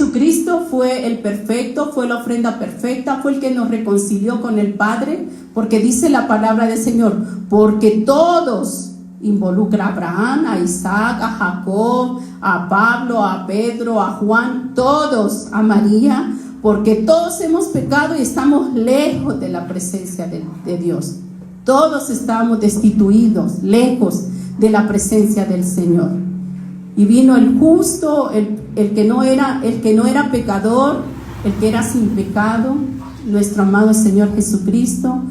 Jesucristo fue el perfecto, fue la ofrenda perfecta, fue el que nos reconcilió con el Padre, porque dice la palabra del Señor, porque todos, involucra a Abraham, a Isaac, a Jacob, a Pablo, a Pedro, a Juan, todos, a María, porque todos hemos pecado y estamos lejos de la presencia de Dios. Todos estábamos destituidos, lejos de la presencia del Señor. Y vino el justo, el que no era pecador, el que era sin pecado, nuestro amado Señor Jesucristo,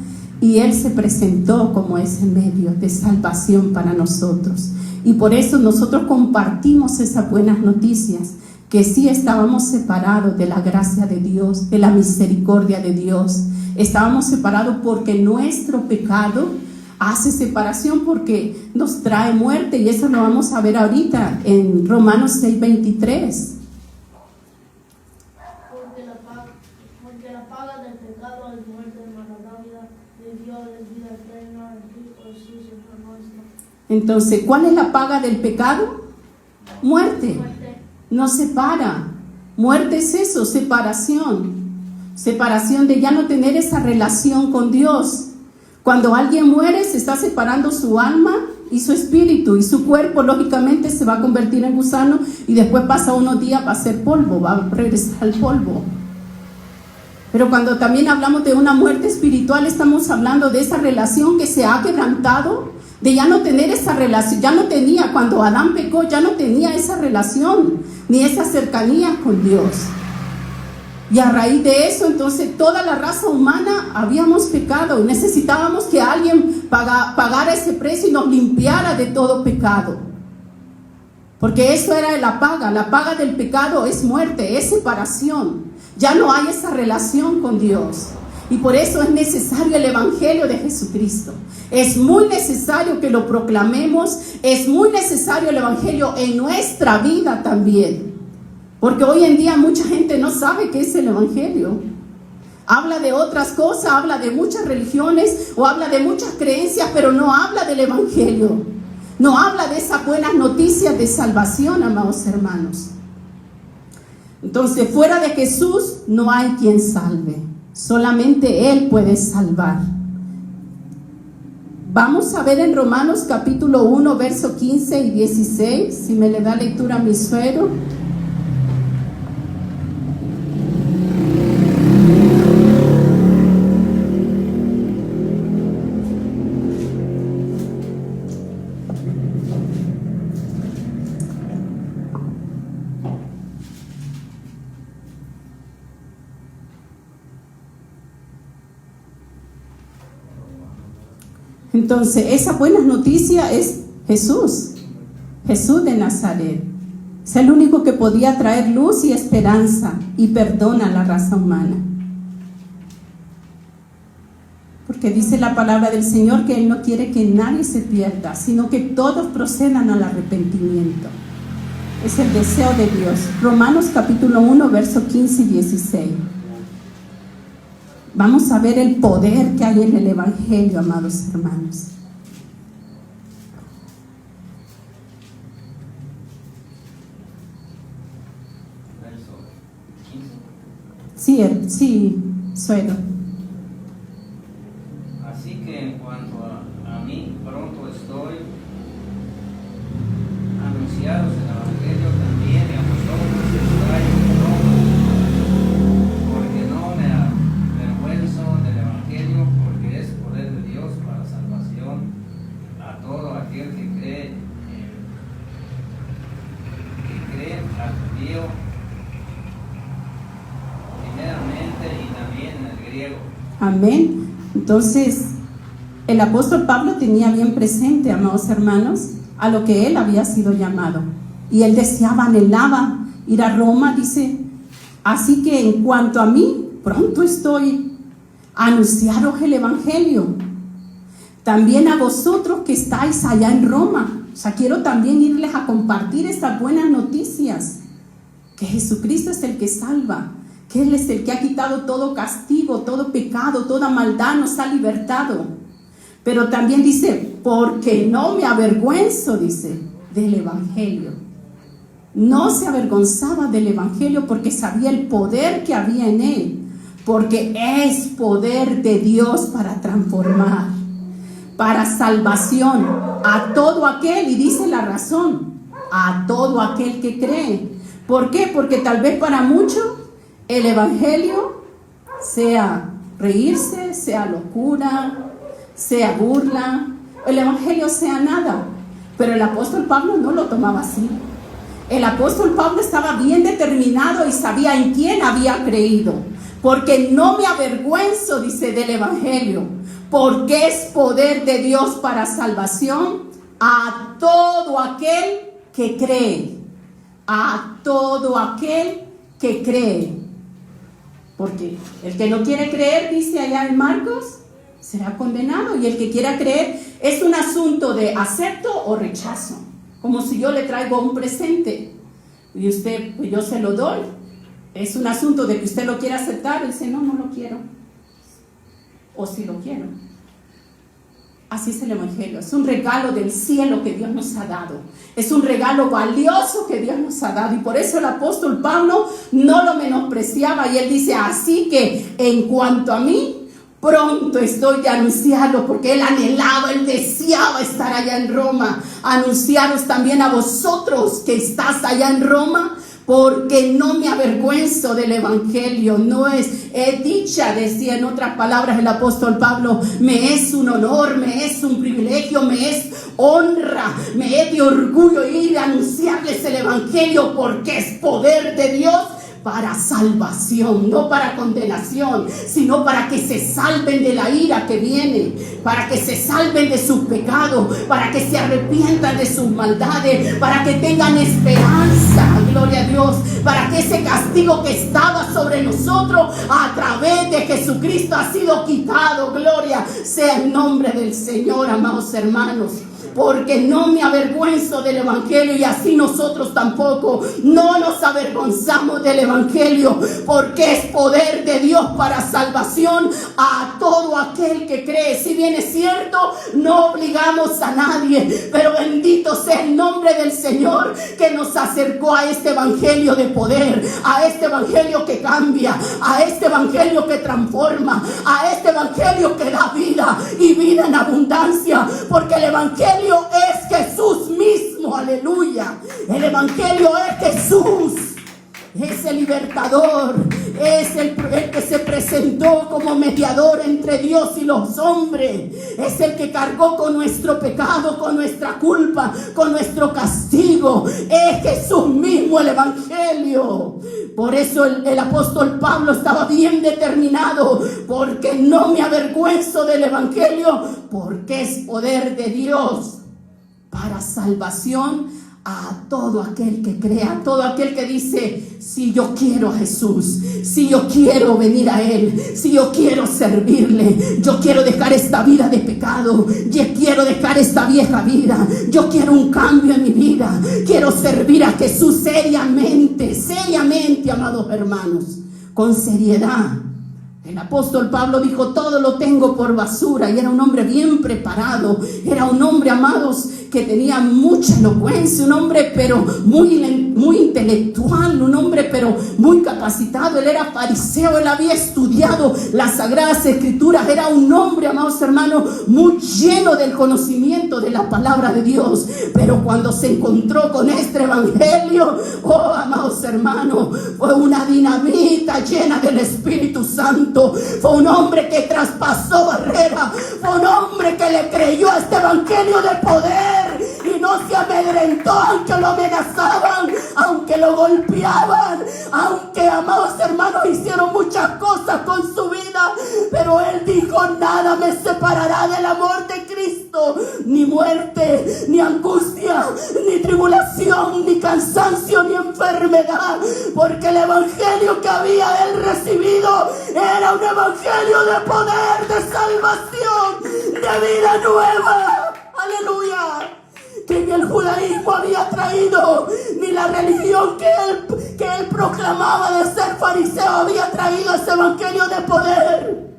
y Él se presentó como ese medio de salvación para nosotros. Y por eso nosotros compartimos esas buenas noticias, que sí estábamos separados de la gracia de Dios, de la misericordia de Dios. Estábamos separados porque nuestro pecado hace separación, porque nos trae muerte, y eso lo vamos a ver ahorita en Romanos 6:23. Porque la paga del pecado es muerte, mas la dádiva de Dios es vida eterna en Cristo Jesús, Señor nuestro. Entonces, ¿cuál es la paga del pecado? Muerte. Nos separa. Muerte es eso, separación. Separación de ya no tener esa relación con Dios. Cuando alguien muere, se está separando su alma y su espíritu, y su cuerpo lógicamente se va a convertir en gusano, y después pasa unos días, va a ser polvo, va a regresar al polvo. Pero cuando también hablamos de una muerte espiritual, estamos hablando de esa relación que se ha quebrantado, de ya no tener esa relación. Ya no tenía, cuando Adán pecó, ya no tenía esa relación, ni esa cercanía con Dios. Y a raíz de eso, entonces, toda la raza humana habíamos pecado, y necesitábamos que alguien pagara ese precio y nos limpiara de todo pecado. Porque eso era la paga del pecado es muerte, es separación. Ya no hay esa relación con Dios. Y por eso es necesario el Evangelio de Jesucristo. Es muy necesario que lo proclamemos, es muy necesario el Evangelio en nuestra vida también. Porque hoy en día mucha gente no sabe qué es el Evangelio. Habla de otras cosas, habla de muchas religiones o habla de muchas creencias, pero no habla del Evangelio. No habla de esas buenas noticias de salvación, amados hermanos. Entonces, fuera de Jesús no hay quien salve. Solamente Él puede salvar. Vamos a ver en Romanos capítulo 1, verso 15 y 16. Si me le da lectura a mi suegro. Entonces, esa buena noticia es Jesús de Nazaret. Es el único que podía traer luz y esperanza y perdón a la raza humana. Porque dice la palabra del Señor que Él no quiere que nadie se pierda, sino que todos procedan al arrepentimiento. Es el deseo de Dios. Romanos capítulo 1, verso 15 y 16. Vamos a ver el poder que hay en el Evangelio, amados hermanos. Sí, suegro. Así que en cuanto a mí, pronto estoy anunciados el Evangelio también, y a vosotros estáis pronto, porque no me avergüenzo del Evangelio, porque es poder de Dios para salvación a todo aquel que cree al judío primeramente y también en el griego. Amén. Entonces, el apóstol Pablo tenía bien presente, amados hermanos, a lo que él había sido llamado. Y él deseaba, anhelaba ir a Roma, dice, así que en cuanto a mí, pronto estoy a anunciaros el Evangelio. También a vosotros que estáis allá en Roma. O sea, quiero también irles a compartir estas buenas noticias. Que Jesucristo es el que salva. Que Él es el que ha quitado todo castigo, todo pecado, toda maldad, nos ha libertado. Pero también dice, porque no me avergüenzo, dice, del Evangelio. No se avergonzaba del evangelio porque sabía el poder que había en él, porque es poder de Dios para transformar, para salvación a todo aquel, y dice la razón, a todo aquel que cree. ¿Por qué? Porque tal vez para muchos el evangelio sea reírse, sea locura, sea burla, el evangelio sea nada. Pero el apóstol Pablo no lo tomaba así. El apóstol Pablo estaba bien determinado y sabía en quién había creído. Porque no me avergüenzo, dice, del evangelio, porque es poder de Dios para salvación a todo aquel que cree. A todo aquel que cree. Porque el que no quiere creer, dice allá en Marcos, será condenado. Y el que quiera creer es un asunto de acepto o rechazo. Como si yo le traigo un presente y usted, pues yo se lo doy. Es un asunto de que usted lo quiere aceptar y dice, no, no lo quiero. O sí lo quiero. Así es el evangelio. Es un regalo del cielo que Dios nos ha dado. Es un regalo valioso que Dios nos ha dado. Y por eso el apóstol Pablo no lo menospreciaba. Y él dice, así que en cuanto a mí, pronto estoy de anunciarlo, porque él anhelaba, él deseaba estar allá en Roma. Anunciaros también a vosotros que estás allá en Roma, porque no me avergüenzo del evangelio. No es dicha, decía en otras palabras el apóstol Pablo, me es un honor, me es un privilegio, me es honra, me es de orgullo ir a anunciarles el evangelio, porque es poder de Dios para salvación, no para condenación, sino para que se salven de la ira que viene, para que se salven de sus pecados, para que se arrepientan de sus maldades, para que tengan esperanza, gloria a Dios, para que ese castigo que estaba sobre nosotros a través de Jesucristo ha sido quitado, gloria sea el nombre del Señor, amados hermanos. Porque no me avergüenzo del evangelio, y así nosotros tampoco no nos avergonzamos del evangelio, porque es poder de Dios para salvación a todo aquel que cree. Si bien es cierto, no obligamos a nadie, pero bendito sea el nombre del Señor que nos acercó a este evangelio de poder, a este evangelio que cambia, a este evangelio que transforma, a este evangelio que da vida y vida en abundancia, porque el evangelio es Jesús mismo, aleluya. El evangelio es Jesús, es el libertador, es el que se presentó como mediador entre Dios y los hombres, es el que cargó con nuestro pecado, con nuestra culpa, con nuestro castigo. Es Jesús mismo el evangelio. Por eso el apóstol Pablo estaba bien determinado, porque no me avergüenzo del evangelio, porque es poder de Dios para salvación a todo aquel que crea, a todo aquel que dice, si yo quiero a Jesús, si yo quiero venir a Él, si yo quiero servirle, yo quiero dejar esta vida de pecado, yo quiero dejar esta vieja vida, yo quiero un cambio en mi vida, quiero servir a Jesús seriamente, seriamente, amados hermanos, con seriedad. El apóstol Pablo dijo, todo lo tengo por basura, y era un hombre bien preparado, era un hombre, amados, que tenía mucha elocuencia, un hombre pero muy intelectual, un hombre pero muy capacitado. Él era fariseo, él había estudiado las Sagradas Escrituras, era un hombre, amados hermanos, muy lleno del conocimiento de la palabra de Dios. Pero cuando se encontró con este evangelio, oh, amados hermanos, fue una dinamita llena del Espíritu Santo. Fue un hombre que traspasó barreras, fue un hombre que le creyó a este evangelio de poder y no se amedrentó, aunque lo amenazaban, aunque lo golpeaban, aunque, amados hermanos, hicieron muchas cosas con su vida, pero él dijo, nada me separará del amor de Cristo, ni muerte, ni angustia, ni tribulación, ni cansancio, ni enfermedad, porque el evangelio que había él recibido era un evangelio de poder, de salvación, de vida nueva, aleluya, que ni el judaísmo había traído, ni la religión que él proclamaba de ser fariseo había traído ese evangelio de poder.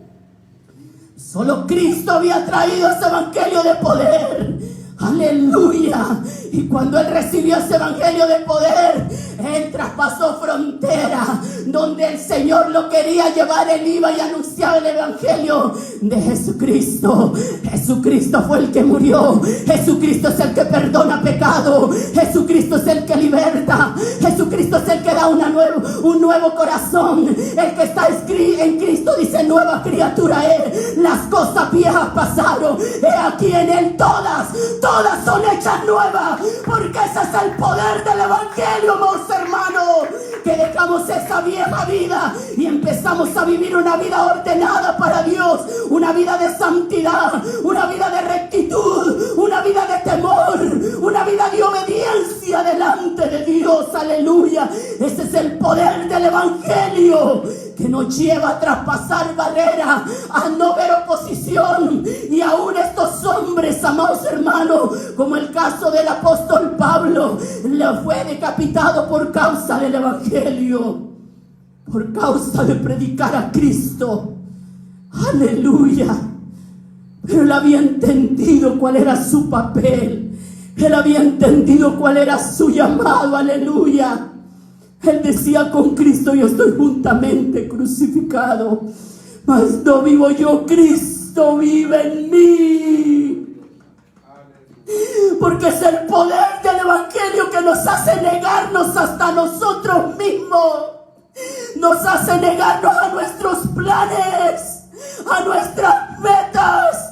Solo Cristo había traído ese evangelio de poder. Aleluya. Y cuando él recibió ese evangelio de poder, él traspasó frontera. Donde el Señor lo quería llevar, él iba y anunciaba el evangelio de Jesucristo. Jesucristo fue el que murió. Jesucristo es el que perdona pecado. Jesucristo es el que liberta. Jesucristo es el que da un nuevo corazón. El que está en Cristo dice: nueva criatura es. Las cosas viejas pasaron. He aquí en él todas son hechas nuevas. Porque ese es el poder del evangelio, amados hermanos. Que dejamos esa vieja vida y empezamos a vivir una vida ordenada para Dios. Una vida de santidad, una vida de rectitud, una vida de temor, una vida de obediencia delante de Dios. Aleluya. Ese es el poder del evangelio, que nos lleva a traspasar barreras, a no ver oposición. Y aún estos hombres, amados hermanos, como el caso del apóstol Pablo, le fue decapitado por causa del evangelio, por causa de predicar a Cristo. Aleluya. Pero él había entendido cuál era su papel. Él había entendido cuál era su llamado. Aleluya. Él decía: con Cristo yo estoy juntamente crucificado, mas no vivo yo, Cristo vive en mí. Porque es el poder del evangelio que nos hace negarnos hasta nosotros mismos. Nos hace negarnos a nuestros planes, a nuestras metas,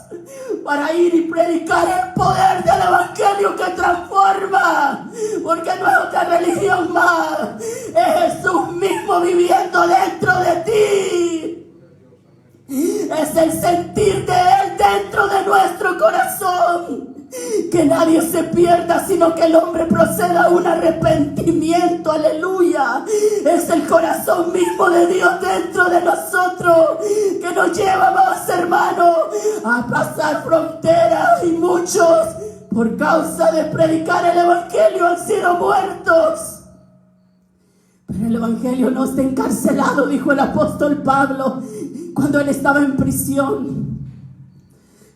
para ir y predicar el poder del evangelio que transforma. Porque no es otra religión más, es Jesús mismo viviendo dentro de ti. Es el sentir de Él dentro de nuestro corazón. Que nadie se pierda, sino que el hombre proceda a un arrepentimiento. Aleluya. Es el corazón mismo de Dios dentro de nosotros que nos lleva, amados hermanos, a pasar fronteras. Y muchos, por causa de predicar el evangelio, han sido muertos. Pero el evangelio no está encarcelado, dijo el apóstol Pablo cuando él estaba en prisión.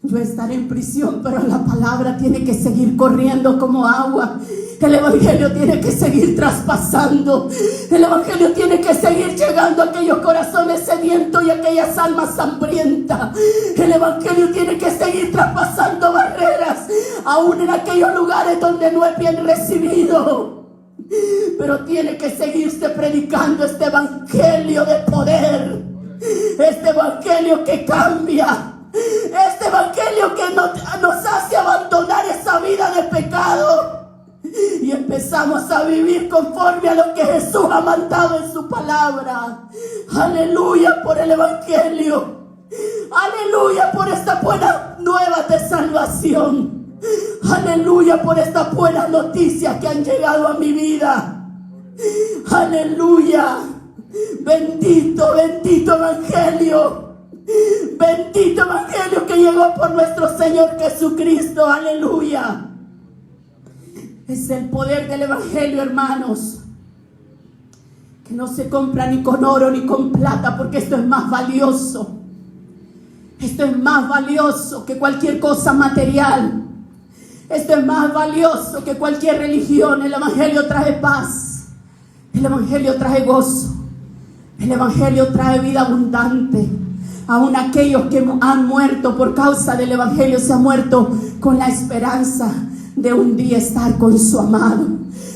Yo estaré en prisión, pero la palabra tiene que seguir corriendo como agua. El evangelio tiene que seguir traspasando. El evangelio tiene que seguir llegando a aquellos corazones sedientos y aquellas almas hambrientas. El evangelio tiene que seguir traspasando barreras, aún en aquellos lugares donde no es bien recibido. Pero tiene que seguirse predicando este evangelio de poder, este evangelio que cambia, este evangelio que nos hace abandonar esa vida de pecado y empezamos a vivir conforme a lo que Jesús ha mandado en su palabra. Aleluya por el evangelio. Aleluya por esta buena nueva de salvación. Aleluya por estas buenas noticias que han llegado a mi vida. Aleluya. Bendito, bendito evangelio. Bendito evangelio que llegó por nuestro Señor Jesucristo. Aleluya. Es el poder del evangelio, hermanos, que no se compra ni con oro ni con plata, porque esto es más valioso. Esto es más valioso que cualquier cosa material. Esto es más valioso que cualquier religión. El evangelio trae paz. El evangelio trae gozo. El evangelio trae vida abundante. Aún aquellos que han muerto por causa del evangelio se han muerto con la esperanza de un día estar con su amado,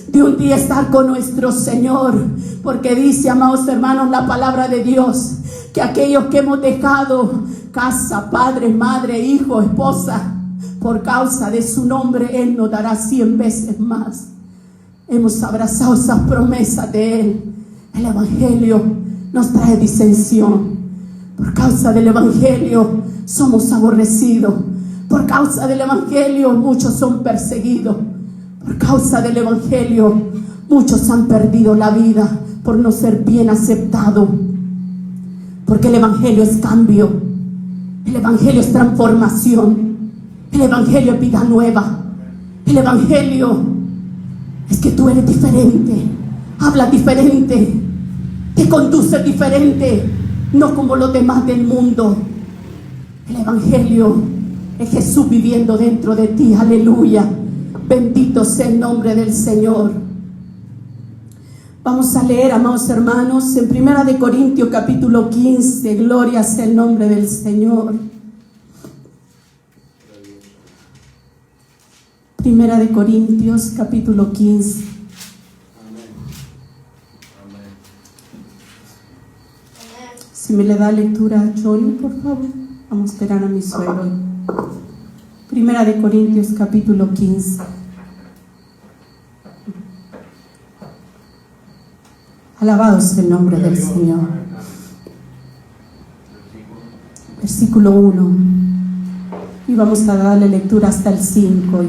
de un día estar con nuestro Señor. Porque dice, amados hermanos, la palabra de Dios, que aquellos que hemos dejado casa, padre, madre, hijo, esposa, por causa de su nombre, Él nos dará 100 veces más. Hemos abrazado esas promesas de Él. El evangelio nos trae disensión. Por causa del evangelio somos aborrecidos. Por causa del evangelio muchos son perseguidos. Por causa del evangelio muchos han perdido la vida por no ser bien aceptados. Porque el evangelio es cambio. El evangelio es transformación. El evangelio es vida nueva. El evangelio es que tú eres diferente. Hablas diferente. Te conduces diferente. No como los demás del mundo. El evangelio Es Jesús viviendo dentro de ti. Aleluya. Bendito sea el nombre del Señor. Vamos a leer, amados hermanos, en 1 Corintios capítulo 15. Gloria sea el nombre del Señor. 1 Corintios capítulo 15. Si me le da lectura a Johnny, por favor. Vamos a esperar a mi suegro. 1 Corintios capítulo 15. Alabado sea el nombre del Señor. Versículo 1. Y vamos a darle lectura hasta el 5.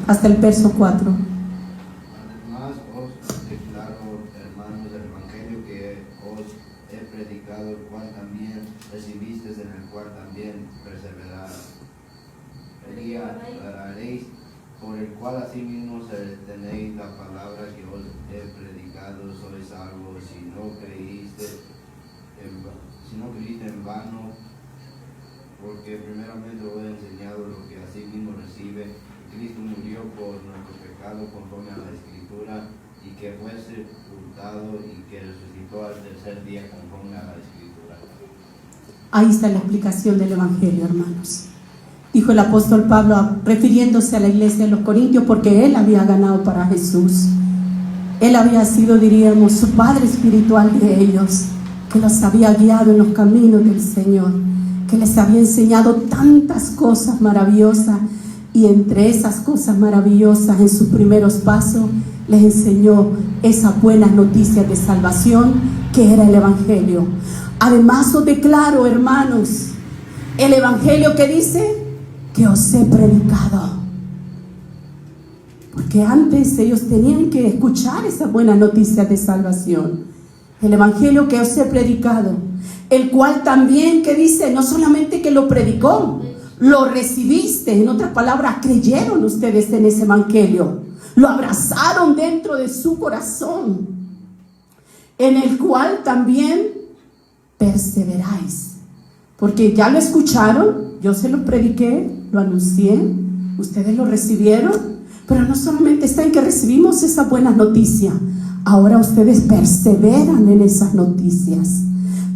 Hasta el verso 4. Además os declaro, hermanos, el evangelio que os he predicado, el cual también recibisteis, en el cual también perseveraréis, por el cual asimismo tenéis la palabra que os he predicado, sois salvos, si no creíste en vano, porque primeramente os he enseñado lo que asimismo recibe. Cristo murió por nuestro pecado conforme a la Escritura, y que fue sepultado y que resucitó al tercer día conforme a la Escritura. Ahí está la explicación del Evangelio, hermanos. Dijo el apóstol Pablo, refiriéndose a la iglesia de los Corintios, porque él había ganado para Jesús. Él había sido, diríamos, su padre espiritual de ellos, que los había guiado en los caminos del Señor, que les había enseñado tantas cosas maravillosas. Y entre esas cosas maravillosas, en sus primeros pasos, les enseñó esas buenas noticias de salvación que era el Evangelio. Además os declaro, hermanos, el Evangelio que dice que os he predicado. Porque antes ellos tenían que escuchar esas buenas noticias de salvación. El Evangelio que os he predicado, el cual también, que dice, no solamente que lo predicó, lo recibiste. En otras palabras, creyeron ustedes en ese evangelio, lo abrazaron dentro de su corazón, en el cual también perseveráis, porque ya lo escucharon, yo se lo prediqué, lo anuncié, ustedes lo recibieron, pero no solamente está en que recibimos esa buena noticia, ahora ustedes perseveran en esas noticias,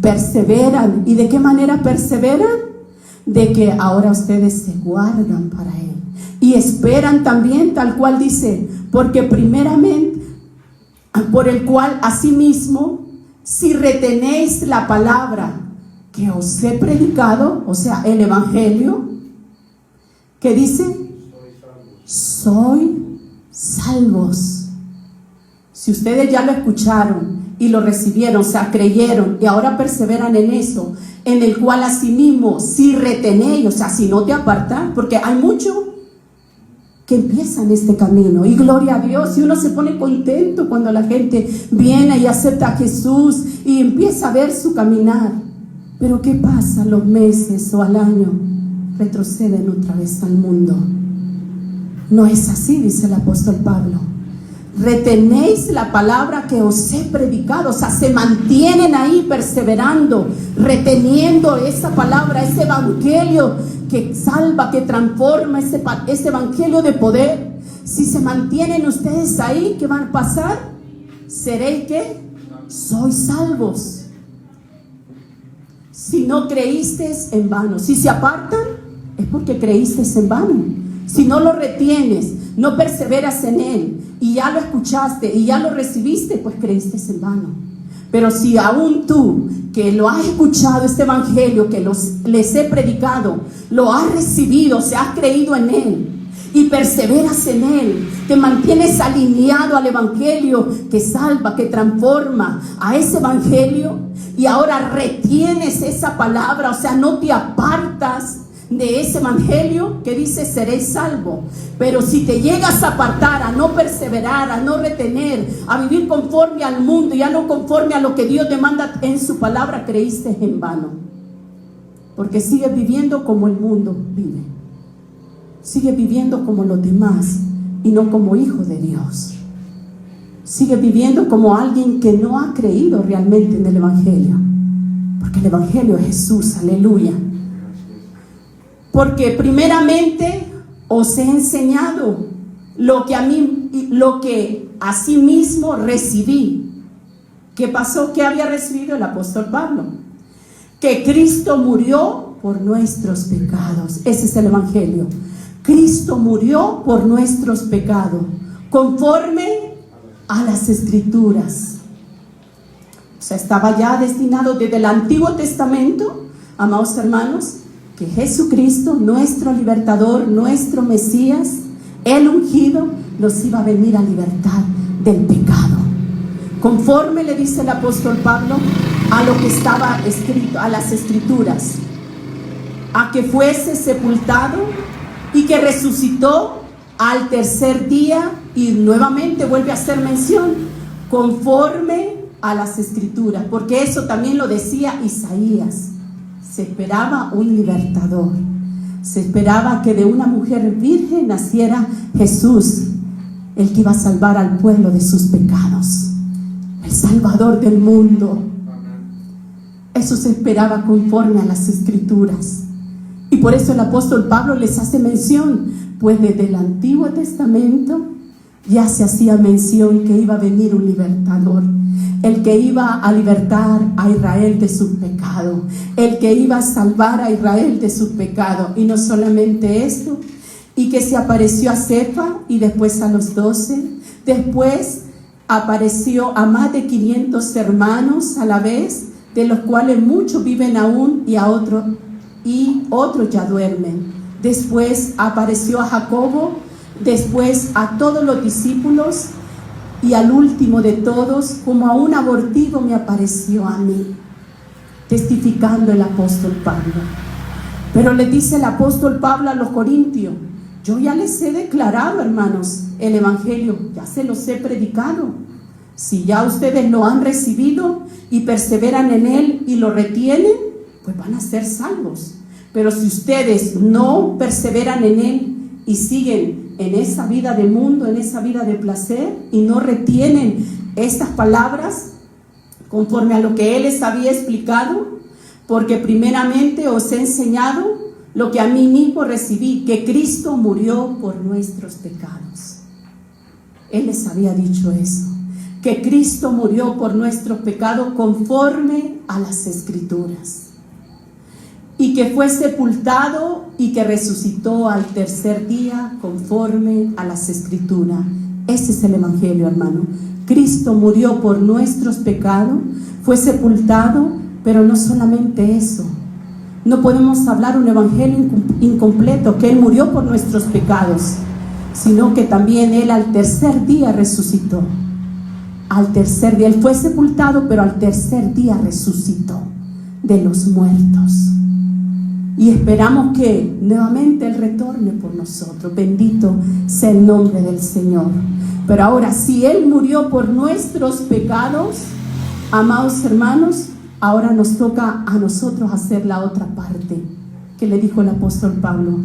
perseveran. ¿Y de qué manera perseveran? De que ahora ustedes se guardan para Él y esperan también, tal cual dice, porque primeramente, por el cual asimismo, si retenéis la palabra que os he predicado, o sea, el Evangelio, que dice, soy salvos. Si ustedes ya lo escucharon y lo recibieron, o sea, creyeron y ahora perseveran en eso, en el cual asimismo, si retenéis, o sea, si no te apartas, porque hay muchos que empiezan este camino, y gloria a Dios, y uno se pone contento cuando la gente viene y acepta a Jesús y empieza a ver su caminar. Pero ¿qué pasa? Los meses o al año retroceden otra vez al mundo. No es así, dice el apóstol Pablo. Retenéis la palabra que os he predicado, o sea, se mantienen ahí perseverando, reteniendo esa palabra, ese evangelio que salva, que transforma, ese evangelio de poder. Si se mantienen ustedes ahí, ¿qué van a pasar? Seréis que sois salvos. Si no creísteis, en vano. Si se apartan, es porque creísteis en vano. Si no lo retienes, no perseveras en él, y ya lo escuchaste y ya lo recibiste, pues creíste en vano. Pero si aún tú, que lo has escuchado, este evangelio que les he predicado, lo has recibido, o sea, has creído en él y perseveras en él, te mantienes alineado al evangelio que salva, que transforma, a ese evangelio, y ahora retienes esa palabra, o sea, no te apartas de ese evangelio que dice seréis salvo. Pero si te llegas a apartar, a no perseverar, a no retener, a vivir conforme al mundo, ya no conforme a lo que Dios demanda en su palabra, creíste en vano, porque sigues viviendo como el mundo vive, sigues viviendo como los demás y no como hijo de Dios, sigues viviendo como alguien que no ha creído realmente en el evangelio, porque el evangelio es Jesús. Aleluya. Porque primeramente os he enseñado lo que asimismo recibí. ¿Qué pasó? ¿Qué había recibido el apóstol Pablo? Que Cristo murió por nuestros pecados. Ese es el evangelio. Cristo murió por nuestros pecados, conforme a las Escrituras. O sea, estaba ya destinado desde el Antiguo Testamento, amados hermanos, que Jesucristo, nuestro libertador, nuestro Mesías, el ungido, nos iba a venir a libertar del pecado. Conforme le dice el apóstol Pablo a lo que estaba escrito, a las Escrituras, a que fuese sepultado y que resucitó al tercer día, y nuevamente vuelve a hacer mención, conforme a las Escrituras, porque eso también lo decía Isaías. Se esperaba un libertador, se esperaba que de una mujer virgen naciera Jesús, el que iba a salvar al pueblo de sus pecados, el Salvador del mundo. Eso se esperaba conforme a las Escrituras. Y por eso el apóstol Pablo les hace mención, pues desde el Antiguo Testamento ya se hacía mención que iba a venir un libertador, el que iba a libertar a Israel de sus pecados, el que iba a salvar a Israel de sus pecados. Y no solamente esto, y que se apareció a Cefa y después a los 12, después apareció a más de 500 hermanos a la vez, de los cuales muchos viven aún y otros ya duermen. Después apareció a Jacobo, después a todos los discípulos, y al último de todos, como a un abortivo, me apareció a mí, testificando el apóstol Pablo. Pero le dice el apóstol Pablo a los corintios: yo ya les he declarado, hermanos, el evangelio, ya se los he predicado. Si ya ustedes lo han recibido y perseveran en él y lo retienen, pues van a ser salvos. Pero si ustedes no perseveran en él y siguen en esa vida de mundo, en esa vida de placer, y no retienen estas palabras conforme a lo que él les había explicado, porque primeramente os he enseñado lo que a mí mismo recibí, que Cristo murió por nuestros pecados. Él les había dicho eso, que Cristo murió por nuestros pecados conforme a las Escrituras, y que fue sepultado y que resucitó al tercer día conforme a las Escrituras. Ese es el evangelio, hermano. Cristo murió por nuestros pecados, fue sepultado, pero no solamente eso. No podemos hablar un evangelio incompleto, que Él murió por nuestros pecados, sino que también Él al tercer día resucitó. Al tercer día, Él fue sepultado, pero al tercer día resucitó de los muertos. Y esperamos que nuevamente Él retorne por nosotros. Bendito sea el nombre del Señor. Pero ahora, si Él murió por nuestros pecados, amados hermanos, ahora nos toca a nosotros hacer la otra parte que le dijo el apóstol Pablo.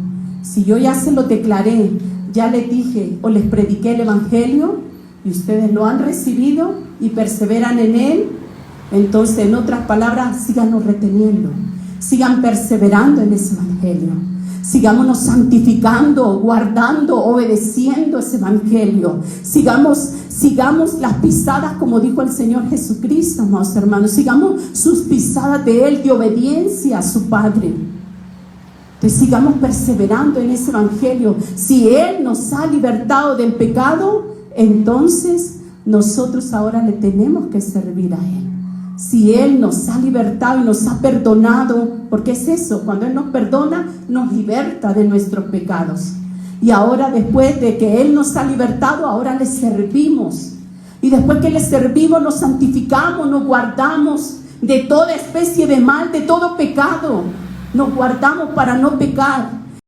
Si yo ya se lo declaré, ya les dije o les prediqué el evangelio y ustedes lo han recibido y perseveran en él, entonces, en otras palabras, síganos reteniendo. Sigan perseverando en ese evangelio. Sigámonos santificando, guardando, obedeciendo ese evangelio. Sigamos las pisadas, como dijo el Señor Jesucristo, amados hermanos. Sigamos sus pisadas de Él, de obediencia a su Padre. Entonces sigamos perseverando en ese evangelio. Si Él nos ha libertado del pecado, entonces nosotros ahora le tenemos que servir a Él. Si Él nos ha libertado y nos ha perdonado, porque es eso, cuando Él nos perdona, nos liberta de nuestros pecados. Y ahora, después de que Él nos ha libertado, ahora le servimos. Y después que le servimos, nos santificamos, nos guardamos de toda especie de mal, de todo pecado. Nos guardamos para no pecar.